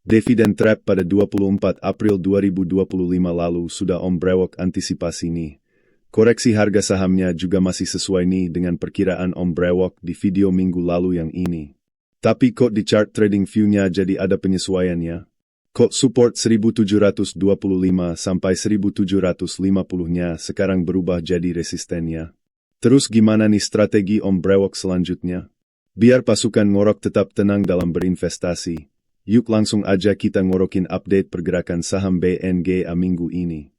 Dividen trap pada 24 April 2025 lalu sudah Om Brewok antisipasi nih. Koreksi harga sahamnya juga masih sesuai nih dengan perkiraan Om Brewok di video minggu lalu yang ini. Tapi kok di chart trading view-nya jadi ada penyesuaiannya? Kok support 1725 sampai 1750-nya sekarang berubah jadi resistennya? Terus gimana nih strategi Om Brewok selanjutnya? Biar pasukan ngorok tetap tenang dalam berinvestasi, yuk langsung aja kita ngorokin update pergerakan saham BNGA minggu ini.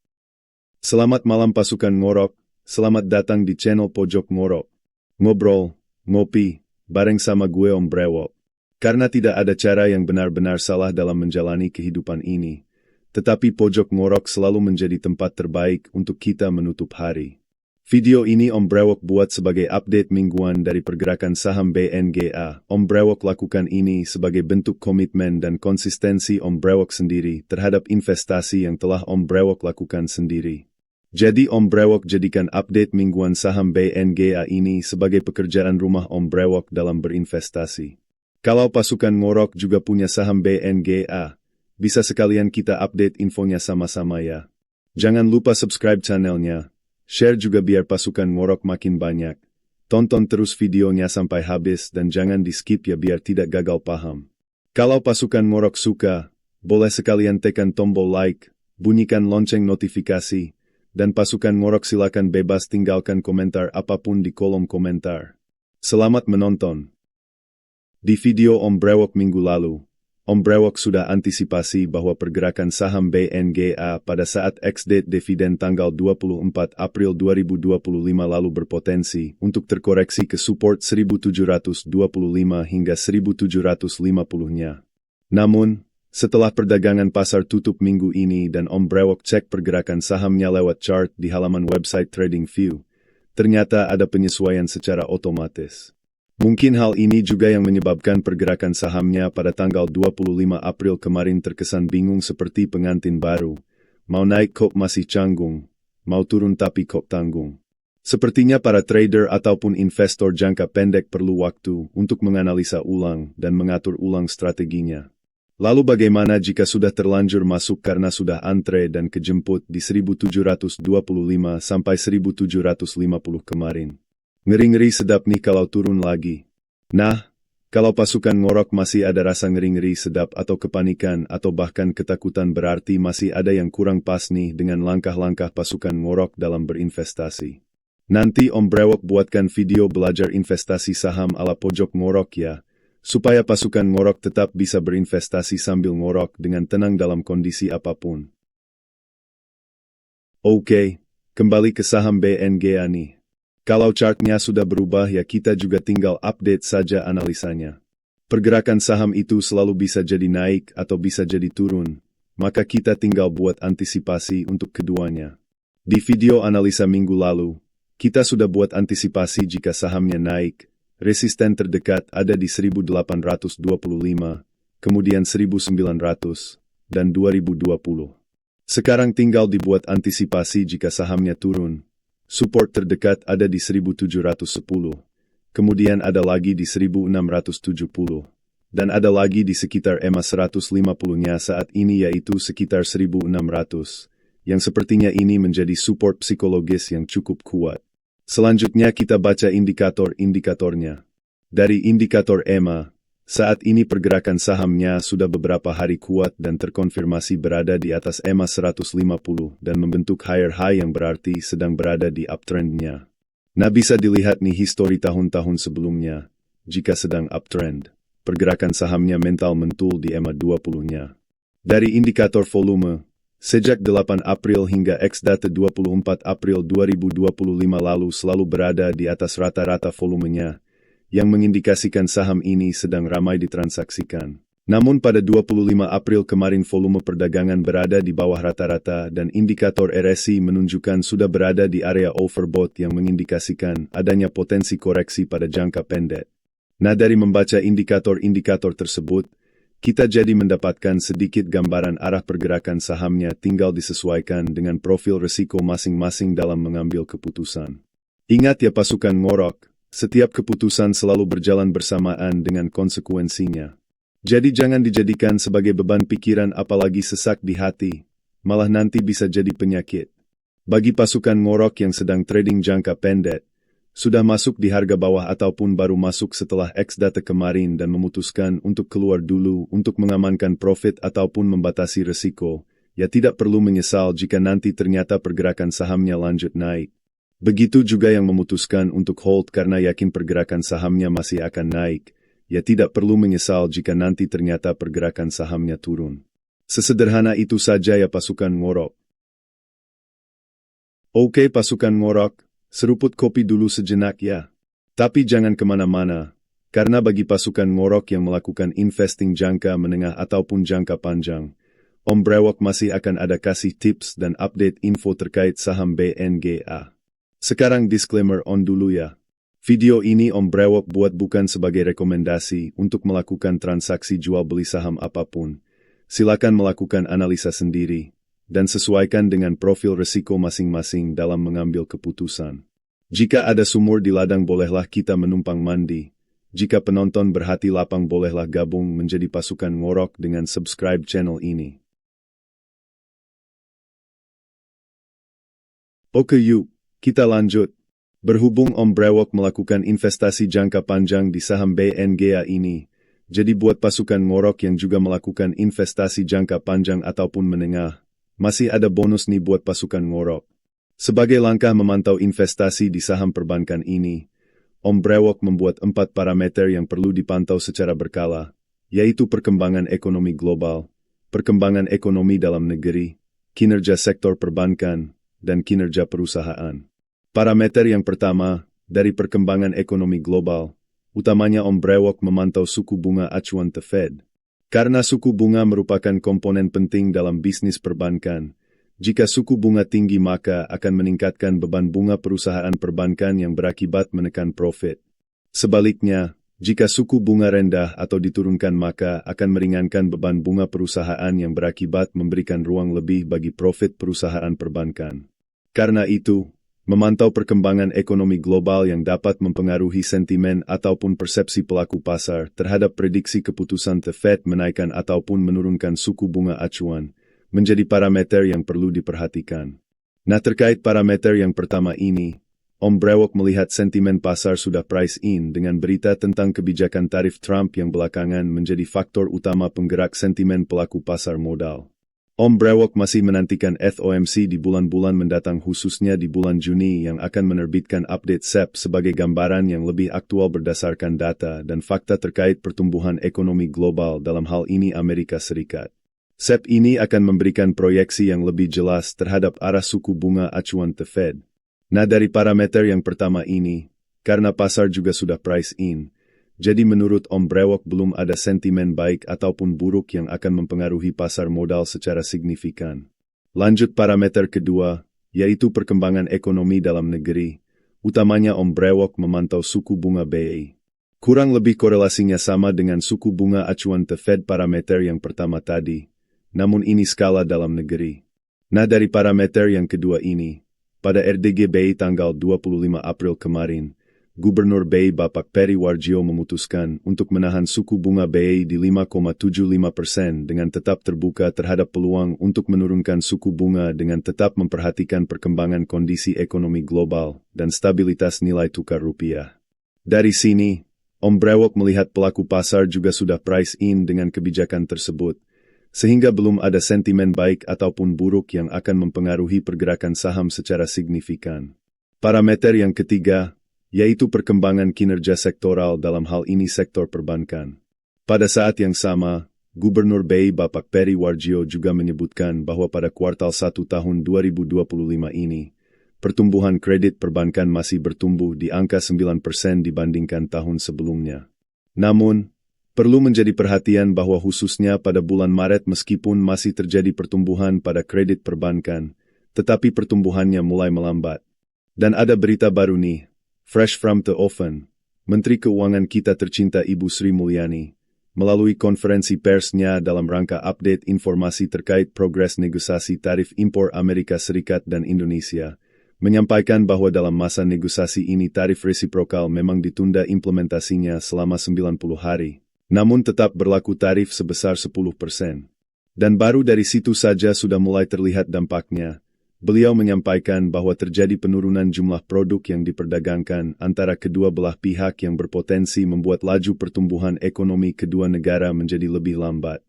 Selamat malam pasukan ngorok, selamat datang di channel Pojok Ngorok. Ngobrol, ngopi, bareng sama gue Om Brewok. Karena tidak ada cara yang benar-benar salah dalam menjalani kehidupan ini, tetapi Pojok Ngorok selalu menjadi tempat terbaik untuk kita menutup hari. Video ini Om Brewok buat sebagai update mingguan dari pergerakan saham BNGA. Om Brewok lakukan ini sebagai bentuk komitmen dan konsistensi Om Brewok sendiri terhadap investasi yang telah Om Brewok lakukan sendiri. Jadi Om Brewok jadikan update mingguan saham BNGA ini sebagai pekerjaan rumah Om Brewok dalam berinvestasi. Kalau pasukan ngorok juga punya saham BNGA, bisa sekalian kita update infonya sama-sama ya. Jangan lupa subscribe channelnya, share juga biar pasukan ngorok makin banyak. Tonton terus videonya sampai habis dan jangan di skip ya biar tidak gagal paham. Kalau pasukan ngorok suka, boleh sekalian tekan tombol like, bunyikan lonceng notifikasi, dan pasukan ngorok silakan bebas tinggalkan komentar apapun di kolom komentar. Selamat menonton. Di video Om Brewok minggu lalu, Om Brewok sudah antisipasi bahwa pergerakan saham BNGA pada saat ex-date dividen tanggal 24 April 2025 lalu berpotensi untuk terkoreksi ke support 1725 hingga 1750-nya. Namun, setelah perdagangan pasar tutup minggu ini dan Om Brewok cek pergerakan sahamnya lewat chart di halaman website TradingView, ternyata ada penyesuaian secara otomatis. Mungkin hal ini juga yang menyebabkan pergerakan sahamnya pada tanggal 25 April kemarin terkesan bingung seperti pengantin baru. Mau naik kok masih canggung, mau turun tapi kok tanggung. Sepertinya para trader ataupun investor jangka pendek perlu waktu untuk menganalisa ulang dan mengatur ulang strateginya. Lalu bagaimana jika sudah terlanjur masuk karena sudah antre dan kejemput di 1725 sampai 1750 kemarin? Ngeri-ngeri sedap nih kalau turun lagi. Nah, kalau pasukan ngorok masih ada rasa ngeri-ngeri sedap atau kepanikan atau bahkan ketakutan berarti masih ada yang kurang pas nih dengan langkah-langkah pasukan ngorok dalam berinvestasi. Nanti Om Brewok buatkan video belajar investasi saham ala Pojok Ngorok ya, supaya pasukan ngorok tetap bisa berinvestasi sambil ngorok dengan tenang dalam kondisi apapun. Oke, kembali ke saham BNGA nih. Kalau chartnya sudah berubah ya kita juga tinggal update saja analisanya. Pergerakan saham itu selalu bisa jadi naik atau bisa jadi turun, maka kita tinggal buat antisipasi untuk keduanya. Di video analisa minggu lalu, kita sudah buat antisipasi jika sahamnya naik. Resisten terdekat ada di 1825, kemudian 1900, dan 2020. Sekarang tinggal dibuat antisipasi jika sahamnya turun. Support terdekat ada di 1710, kemudian ada lagi di 1670, dan ada lagi di sekitar EMA 150-nya saat ini yaitu sekitar 1600, yang sepertinya ini menjadi support psikologis yang cukup kuat. Selanjutnya kita baca indikator-indikatornya. Dari indikator EMA, saat ini pergerakan sahamnya sudah beberapa hari kuat dan terkonfirmasi berada di atas EMA 150 dan membentuk higher high yang berarti sedang berada di uptrendnya. Nah bisa dilihat nih histori tahun-tahun sebelumnya, jika sedang uptrend, pergerakan sahamnya mental mentul di EMA 20-nya. Dari indikator volume, sejak 8 April hingga ex-date 24 April 2025 lalu selalu berada di atas rata-rata volumenya, yang mengindikasikan saham ini sedang ramai ditransaksikan. Namun pada 25 April kemarin volume perdagangan berada di bawah rata-rata dan indikator RSI menunjukkan sudah berada di area overbought yang mengindikasikan adanya potensi koreksi pada jangka pendek. Nah dari membaca indikator-indikator tersebut, kita jadi mendapatkan sedikit gambaran arah pergerakan sahamnya tinggal disesuaikan dengan profil risiko masing-masing dalam mengambil keputusan. Ingat ya pasukan ngorok, setiap keputusan selalu berjalan bersamaan dengan konsekuensinya. Jadi jangan dijadikan sebagai beban pikiran apalagi sesak di hati, malah nanti bisa jadi penyakit. Bagi pasukan ngorok yang sedang trading jangka pendek, sudah masuk di harga bawah ataupun baru masuk setelah X data kemarin dan memutuskan untuk keluar dulu untuk mengamankan profit ataupun membatasi risiko, ya tidak perlu menyesal jika nanti ternyata pergerakan sahamnya lanjut naik. Begitu juga yang memutuskan untuk hold karena yakin pergerakan sahamnya masih akan naik, ya tidak perlu menyesal jika nanti ternyata pergerakan sahamnya turun. Sesederhana itu saja ya pasukan ngorok. Oke pasukan ngorok, seruput kopi dulu sejenak ya. Tapi jangan kemana-mana, karena bagi pasukan ngorok yang melakukan investing jangka menengah ataupun jangka panjang, Om Brewok masih akan ada kasih tips dan update info terkait saham BNGA. Sekarang disclaimer on dulu ya. Video ini Om Brewok buat bukan sebagai rekomendasi untuk melakukan transaksi jual beli saham apapun. Silakan melakukan analisa sendiri, dan sesuaikan dengan profil risiko masing-masing dalam mengambil keputusan. Jika ada sumur di ladang bolehlah kita menumpang mandi. Jika penonton berhati lapang bolehlah gabung menjadi pasukan ngorok dengan subscribe channel ini. Oke yuk, kita lanjut. Berhubung Om Brewok melakukan investasi jangka panjang di saham BNGA ini, jadi buat pasukan ngorok yang juga melakukan investasi jangka panjang ataupun menengah, masih ada bonus nih buat pasukan ngorok. Sebagai langkah memantau investasi di saham perbankan ini, Om Brewok membuat 4 parameter yang perlu dipantau secara berkala, yaitu perkembangan ekonomi global, perkembangan ekonomi dalam negeri, kinerja sektor perbankan, dan kinerja perusahaan. Parameter yang pertama, dari perkembangan ekonomi global, utamanya Om Brewok memantau suku bunga acuan The Fed. Karena suku bunga merupakan komponen penting dalam bisnis perbankan, jika suku bunga tinggi maka akan meningkatkan beban bunga perusahaan perbankan yang berakibat menekan profit. Sebaliknya, jika suku bunga rendah atau diturunkan maka akan meringankan beban bunga perusahaan yang berakibat memberikan ruang lebih bagi profit perusahaan perbankan. Karena itu, memantau perkembangan ekonomi global yang dapat mempengaruhi sentimen ataupun persepsi pelaku pasar terhadap prediksi keputusan The Fed menaikkan ataupun menurunkan suku bunga acuan, menjadi parameter yang perlu diperhatikan. Nah terkait parameter yang pertama ini, Om Brewok melihat sentimen pasar sudah price in dengan berita tentang kebijakan tarif Trump yang belakangan menjadi faktor utama penggerak sentimen pelaku pasar modal. Om Brewok masih menantikan FOMC di bulan-bulan mendatang khususnya di bulan Juni yang akan menerbitkan update SEP sebagai gambaran yang lebih aktual berdasarkan data dan fakta terkait pertumbuhan ekonomi global dalam hal ini Amerika Serikat. SEP ini akan memberikan proyeksi yang lebih jelas terhadap arah suku bunga acuan The Fed. Nah dari parameter yang pertama ini, karena pasar juga sudah price in, jadi menurut Om Brewok belum ada sentimen baik ataupun buruk yang akan mempengaruhi pasar modal secara signifikan. Lanjut parameter kedua, yaitu perkembangan ekonomi dalam negeri, utamanya Om Brewok memantau suku bunga BI. Kurang lebih korelasinya sama dengan suku bunga acuan The Fed parameter yang pertama tadi, namun ini skala dalam negeri. Nah dari parameter yang kedua ini, pada RDG BI tanggal 25 April kemarin, Gubernur BI Bapak Peri Warjio memutuskan untuk menahan suku bunga BI di 5,75% dengan tetap terbuka terhadap peluang untuk menurunkan suku bunga dengan tetap memperhatikan perkembangan kondisi ekonomi global dan stabilitas nilai tukar rupiah. Dari sini, Om Brewok melihat pelaku pasar juga sudah price in dengan kebijakan tersebut, sehingga belum ada sentimen baik ataupun buruk yang akan mempengaruhi pergerakan saham secara signifikan. Parameter yang ketiga, yaitu perkembangan kinerja sektoral dalam hal ini sektor perbankan. Pada saat yang sama, Gubernur BI Bapak Peri Warjio juga menyebutkan bahwa pada kuartal 1 tahun 2025 ini, pertumbuhan kredit perbankan masih bertumbuh di angka 9% dibandingkan tahun sebelumnya. Namun, perlu menjadi perhatian bahwa khususnya pada bulan Maret meskipun masih terjadi pertumbuhan pada kredit perbankan, tetapi pertumbuhannya mulai melambat. Dan ada berita baru nih, fresh from the oven, Menteri Keuangan kita tercinta Ibu Sri Mulyani, melalui konferensi persnya dalam rangka update informasi terkait progres negosiasi tarif impor Amerika Serikat dan Indonesia, menyampaikan bahwa dalam masa negosiasi ini tarif resiprokal memang ditunda implementasinya selama 90 hari. namun tetap berlaku tarif sebesar 10%. Dan baru dari situ saja sudah mulai terlihat dampaknya. Beliau menyampaikan bahwa terjadi penurunan jumlah produk yang diperdagangkan antara kedua belah pihak yang berpotensi membuat laju pertumbuhan ekonomi kedua negara menjadi lebih lambat.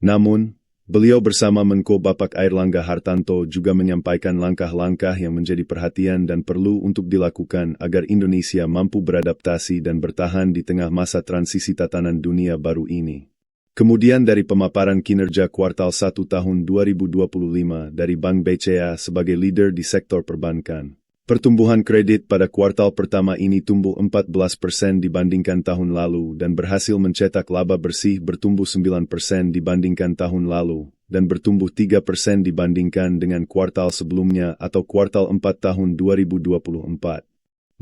Namun, beliau bersama Menko Bapak Airlangga Hartanto juga menyampaikan langkah-langkah yang menjadi perhatian dan perlu untuk dilakukan agar Indonesia mampu beradaptasi dan bertahan di tengah masa transisi tatanan dunia baru ini. Kemudian dari pemaparan kinerja kuartal 1 tahun 2025 dari Bank BCA sebagai leader di sektor perbankan. Pertumbuhan kredit pada kuartal pertama ini tumbuh 14% dibandingkan tahun lalu dan berhasil mencetak laba bersih bertumbuh 9% dibandingkan tahun lalu dan bertumbuh 3% dibandingkan dengan kuartal sebelumnya atau kuartal 4 tahun 2024.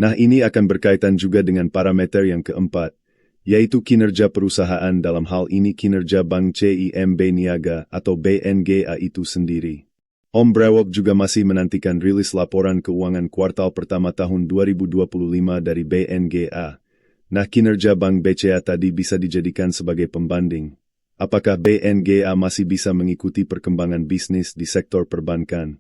Nah, ini akan berkaitan juga dengan parameter yang keempat, yaitu kinerja perusahaan, dalam hal ini kinerja Bank CIMB Niaga atau BNGA itu sendiri. Om Brewok juga masih menantikan rilis laporan keuangan kuartal pertama tahun 2025 dari BNGA. Nah, kinerja Bank BCA tadi bisa dijadikan sebagai pembanding. Apakah BNGA masih bisa mengikuti perkembangan bisnis di sektor perbankan?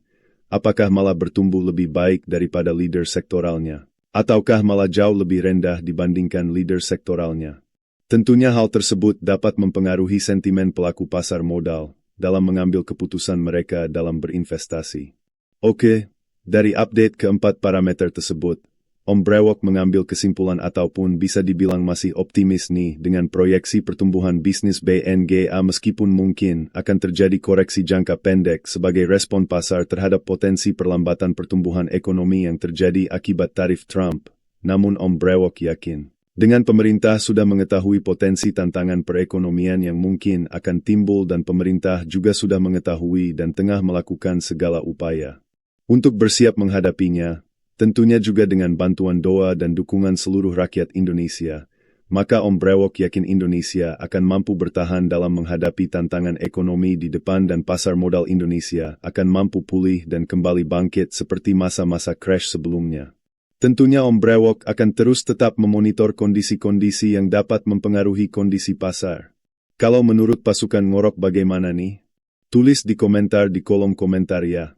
Apakah malah bertumbuh lebih baik daripada leader sektoralnya? Ataukah malah jauh lebih rendah dibandingkan leader sektoralnya? Tentunya hal tersebut dapat mempengaruhi sentimen pelaku pasar modal dalam mengambil keputusan mereka dalam berinvestasi. Oke, dari update keempat parameter tersebut, Om Brewok mengambil kesimpulan ataupun bisa dibilang masih optimis nih dengan proyeksi pertumbuhan bisnis BNGA meskipun mungkin akan terjadi koreksi jangka pendek sebagai respon pasar terhadap potensi perlambatan pertumbuhan ekonomi yang terjadi akibat tarif Trump. Namun Om Brewok yakin, dengan pemerintah sudah mengetahui potensi tantangan perekonomian yang mungkin akan timbul dan pemerintah juga sudah mengetahui dan tengah melakukan segala upaya untuk bersiap menghadapinya. Tentunya juga dengan bantuan doa dan dukungan seluruh rakyat Indonesia, maka Om Brewok yakin Indonesia akan mampu bertahan dalam menghadapi tantangan ekonomi di depan dan pasar modal Indonesia akan mampu pulih dan kembali bangkit seperti masa-masa crash sebelumnya. Tentunya Om Brewok akan terus tetap memonitor kondisi-kondisi yang dapat mempengaruhi kondisi pasar. Kalau menurut pasukan Ngorok bagaimana nih? Tulis di komentar di kolom komentar ya.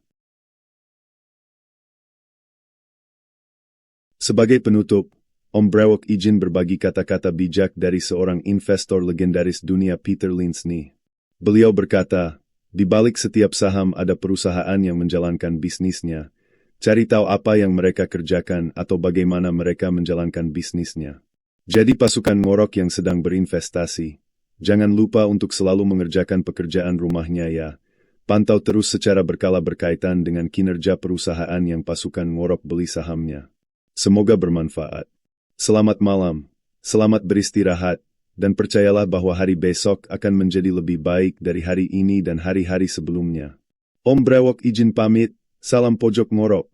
Sebagai penutup, Om Brewok izin berbagi kata-kata bijak dari seorang investor legendaris dunia Peter Lynch nih. Beliau berkata, di balik setiap saham ada perusahaan yang menjalankan bisnisnya. Cari tahu apa yang mereka kerjakan atau bagaimana mereka menjalankan bisnisnya. Jadi pasukan Ngorok yang sedang berinvestasi, jangan lupa untuk selalu mengerjakan pekerjaan rumahnya ya. Pantau terus secara berkala berkaitan dengan kinerja perusahaan yang pasukan Ngorok beli sahamnya. Semoga bermanfaat. Selamat malam, selamat beristirahat, dan percayalah bahwa hari besok akan menjadi lebih baik dari hari ini dan hari-hari sebelumnya. Om Brewok izin pamit, salam pojok Ngorok.